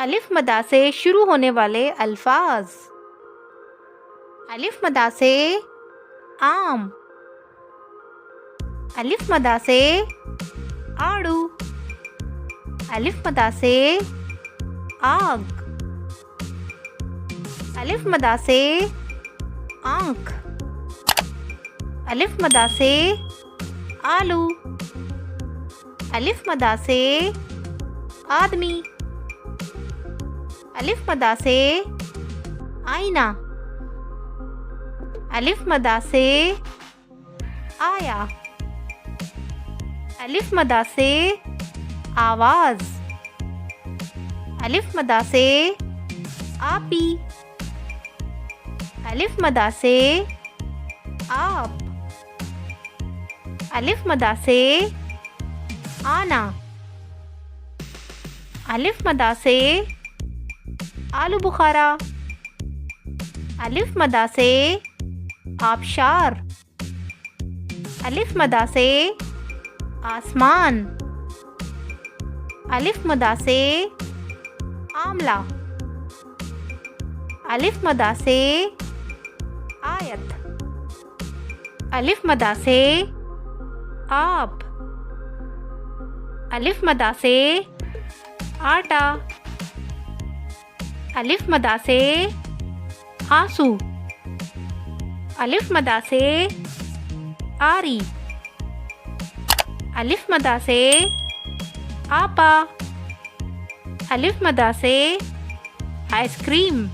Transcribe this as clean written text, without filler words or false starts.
अलिफ मदा से शुरू होने वाले अल्फाज। अलिफ मदा से आम, अलिफ मदा से आड़ू, अलिफ मदा से आग, अलिफ मदा से आँख, अलिफ मदा से आलू, अलिफ मदा से आदमी, अलिफ मदा से आईना, अलिफ मदा से आया, अलिफ मदा से आवाज़, अलिफ मदा से आपी, अलिफ मदा से आप, अलिफ मदा से आना, अलिफ मदा से आलू बुखारा, अलिफ मदा से आबशार, अलिफ मदा से आसमान, अलिफ मदा से आमला, अलिफ मदा से आयत, अलिफ मदा से आप, अलिफ मदा से आटा, अलिफ मदा से आंसू, अलिफ मदा से आरी, अलिफ मदा से आपा, अलिफ मदा से आइसक्रीम।